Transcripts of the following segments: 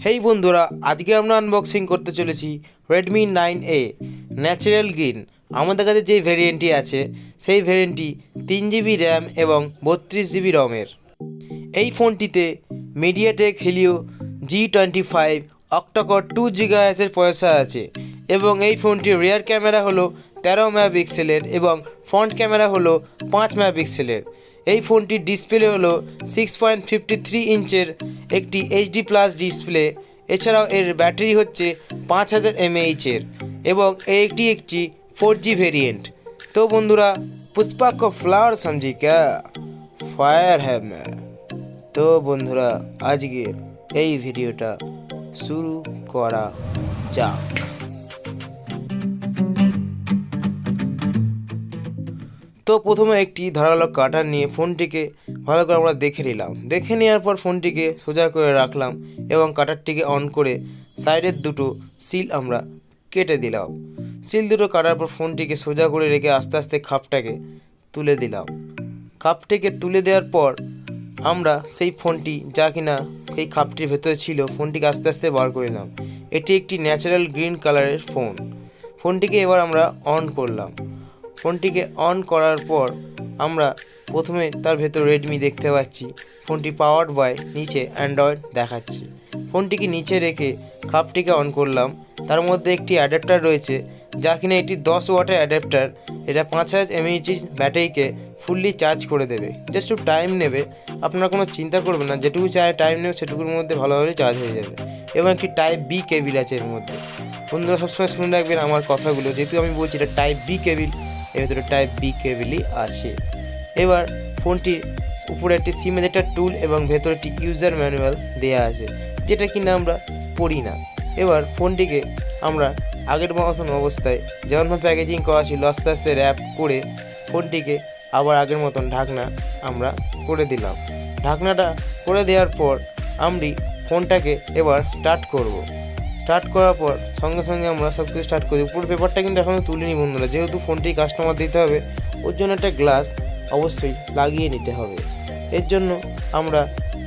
হেই বন্ধুরা, আজকে আমরা আনবক্সিং করতে চলেছি Redmi 9A ন্যাচারাল গ্রিন। আমাদের কাছে যে ভ্যারিয়েন্টটি আছে সেই ভ্যারিয়েন্টটি 3GB র্যাম এবং 32GB রমের। এই ফোনটিতে MediaTek Helio G25 octa-core 2GHz এর প্রসেসর আছে এবং এই ফোনটির রিয়ার ক্যামেরা হলো 13 মেগাপিক্সেলের এবং ফ্রন্ট ক্যামেরা হলো 5 মেগাপিক্সেলের। এই ফোনটির ডিসপ্লে হলো 6.53 ইঞ্চের একটি HD+ ডিসপ্লে। এছাড়াও এর ব্যাটারি হচ্ছে 5000 mAh এর এবং একটি 4G ভেরিয়েন্ট। তো বন্ধুরা, পুষ্পা को फ्लावर समझी क्या, फायर है मैं। তো বন্ধুরা, আজকে এই ভিডিওটা শুরু করা যাক। তো প্রথমে একটি ধারালো কাটার নিয়ে ফোনটিকে ভালো করে আমরা দেখে নিলাম। দেখে নেওয়ার পর ফোনটিকে সোজা করে রাখলাম এবং কাটারটিকে অন করে সাইডের দুটো সিল আমরা কেটে দিলাম। সিল দুটো কাটার পর ফোনটিকে সোজা করে রেখে আস্তে আস্তে খাপটাকে তুলে দিলাম। খাপটিকে তুলে দেওয়ার পর আমরা সেই ফোনটি যা কিনা সেই খাপটির ভেতরে ছিল ফোনটিকে আস্তে আস্তে বার করে নিলাম। এটি একটি ন্যাচারাল গ্রিন কালারের ফোন। ফোনটিকে এবার আমরা অন করলাম। ফোনটিকে অন করার পর আমরা প্রথমে তার ভেতর রেডমি দেখতে পাচ্ছি। ফোনটি পাওয়ার্ড বাই নিচে অ্যান্ড্রয়েড দেখাচ্ছে। ফোনটিকে নিচে রেখে খাপটিকে অন করলাম। তার মধ্যে একটি অ্যাডাপ্টার রয়েছে যা কিনা একটি 10 ওয়াটের অ্যাডাপ্টার। এটা 5000 mAh ব্যাটারিকে ফুললি চার্জ করে দেবে। জাস্ট একটু টাইম নেবে, আপনারা কোনো চিন্তা করবেন না, যেটুকু টাইম নেবে সেটুকুর মধ্যে ভালোভাবে চার্জ হয়ে যাবে। এবং একটি টাইপ বি কেবিল আছে এর মধ্যে। বন্ধুরা, সবসময় শুনে রাখবেন আমার কথাগুলো, যেহেতু আমি বলছি এটা টাইপ বি কেবিল, এর ভিতরে টাইপ বি কেবিলই আছে। এবার ফোনটির উপরে একটি সিম এজেক্টর টুল এবং ভেতরে একটি ইউজার ম্যানুয়াল দেওয়া আছে, যেটা কিনা আমরা পড়ি না। এবার ফোনটিকে আমরা আগের মতন অবস্থায় যেমনভাবে প্যাকেজিং করা ছিল আস্তে আস্তে র্যাপ করে ফোনটিকে আবার আগের মতন ঢাকনা আমরা করে দিলাম। ঢাকনাটা করে দেওয়ার পর আমি ফোনটাকে এবার স্টার্ট করব। স্টার্ট করার পর সঙ্গে সঙ্গে আমরা সব কিছু স্টার্ট করি। পুরো পেপারটা কিন্তু এখনও তুলিনি বন্ধুরা, যেহেতু ফোনটি কাস্টমার দিতে হবে ওর জন্য একটা গ্লাস অবশ্যই লাগিয়ে নিতে হবে। এর জন্য আমরা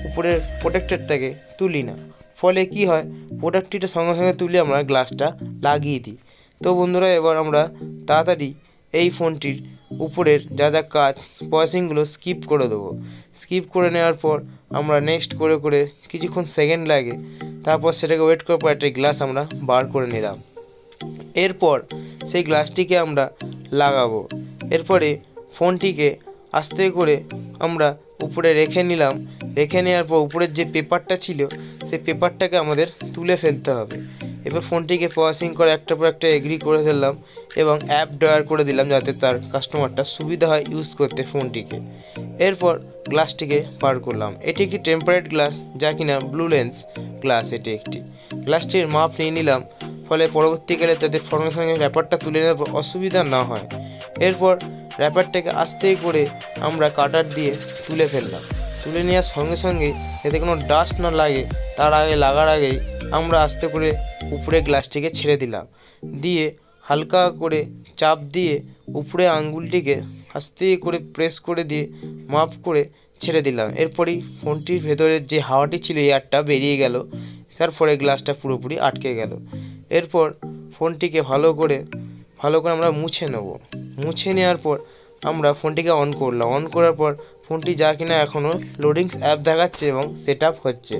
উপরের প্রোটেক্টরটাকে তুলি না, ফলে কি হয় প্রোডাক্টটিটা সঙ্গে সঙ্গে তুলে আমরা গ্লাসটা লাগিয়ে দিই। তো বন্ধুরা, এবার আমরা তাড়াতাড়ি এই ফোনটির উপরের যা যা কাজ প্রসেসিংগুলো স্কিপ করে দেবো। স্কিপ করে নেওয়ার পর আমরা নেক্সট করে করে কিছুক্ষণ সেকেন্ড লাগে, তারপর সেটাকে ওয়েট করার পর একটা গ্লাস আমরা বার করে নিলাম। এরপর সেই গ্লাসটিকে আমরা লাগাবো। এরপরে ফোনটিকে আস্তে করে আমরা উপরে রেখে নিলাম। রেখে নেওয়ার পর উপরের যে পেপারটা ছিল সেই পেপারটাকে আমাদের তুলে ফেলতে হবে। এবার ফোনটিকে প্রসেসিং করে একটার পর একটা এগ্রি করে ফেললাম এবং অ্যাপ ড্রয়ার করে দিলাম, যাতে তার কাস্টমারটা সুবিধা হয় ইউজ করতে ফোনটিকে। এরপর গ্লাসটিকে বার করলাম। এটি একটি টেম্পারেট গ্লাস, যা কিনা ব্লু লেন্স গ্লাস। এটি একটি গ্লাসটির মাপ নিয়ে নিলাম, ফলে পরবর্তীকালে তাদের সঙ্গে সঙ্গে র্যাপারটা তুলে নেওয়ার পর অসুবিধা না হয়। এরপর র্যাপারটাকে আস্তে করে আমরা কাটার দিয়ে তুলে ফেললাম। তুলে নেওয়ার সঙ্গে সঙ্গে যাতে কোনো ডাস্ট না লাগে তার আগে লাগার আগেই আমরা আস্তে করে উপরে গ্লাসটিকে ছেড়ে দিলাম। দিয়ে হালকা করে চাপ দিয়ে উপরে আঙ্গুলটিকে আস্তে করে প্রেস করে দিয়ে মাপ করে ছেড়ে দিলাম। এরপরই ফোনটির ভেতরের যে হাওয়াটি ছিল এয়ারটা বেরিয়ে গেল, তারপরে গ্লাসটা পুরোপুরি আটকে গেল। এরপর ফোনটিকে ভালো করে আমরা মুছে নেব। মুছে নেওয়ার পর আমরা ফোনটিকে অন করলাম। অন করার পর ফোনটি যা কিনা এখনও লোডিংস অ্যাপ দেখাচ্ছে এবং সেট আপ হচ্ছে।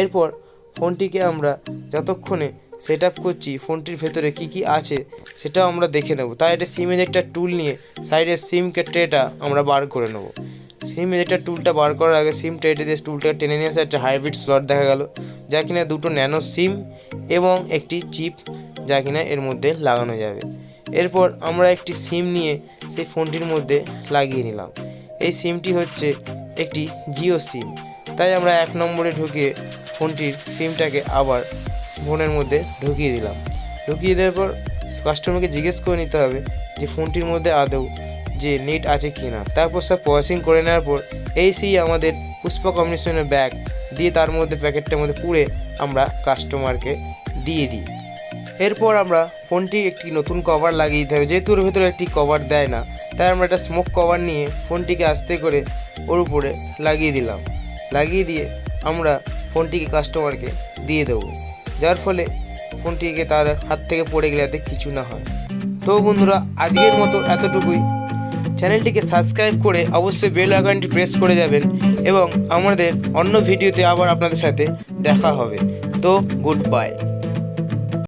এরপর ফোনটিকে আমরা যতক্ষণে সেট আপ করছি ফোনটির ভেতরে কী কী আছে সেটাও আমরা দেখে নেব। তাই একটা সিম এজেক্টর টুল নিয়ে সাইডের সিম ট্রেটা আমরা বার করে নেব। সিম এজেক্টর টুলটা বার করার আগে সিম ট্রেটে দিয়ে টুলটাকে টেনে নিয়ে আসে একটা হাইব্রিড স্লট দেখা গেল, যা কিনা দুটো ন্যানো সিম এবং একটি চিপ যা কিনা এর মধ্যে লাগানো যাবে। এরপর আমরা একটি সিম নিয়ে সেই ফোনটির মধ্যে লাগিয়ে নিলাম। এই সিমটি হচ্ছে একটি জিও সিম, তাই আমরা 1 নম্বরে ঢুকিয়ে ফোনটির সিমটাকে আবার ফোনের মধ্যে ঢুকিয়ে দিলাম। ঢুকিয়ে দেওয়ার পর কাস্টমারকে জিজ্ঞেস করে নিতে হবে যে ফোনটির মধ্যে আদৌ যে নেট আছে কি না। তারপর সব প্রসেসিং করে নেওয়ার পর সেই আমাদের পুষ্পা কম্বিনেশনের ব্যাগ দিয়ে তার মধ্যে প্যাকেটটার মধ্যে পুরে আমরা কাস্টমারকে দিয়ে দিই। এরপর আমরা ফোনটি একটি নতুন কভার লাগিয়ে দিতে হবে, যেহেতু ওর ভেতরে একটি কভার দেয় না, তাই আমরা একটা স্মোক কভার নিয়ে ফোনটিকে আস্তে করে ওর উপরে লাগিয়ে দিলাম। লাগিয়ে দিয়ে আমরা ফোনটিকে কাস্টমারকে দিয়ে দেবো, যার ফলে ফোনটিকে তার হাত থেকে পড়ে গেলে যাতে কিছু না হয়। তো বন্ধুরা, আজকের মতো এতটুকুই। চ্যানেলটিকে সাবস্ক্রাইব করে অবশ্যই বেল আইকনটি প্রেস করে যাবেন এবং আমাদের অন্য ভিডিওতে আবার আপনাদের সাথে দেখা হবে। তো গুড বাই।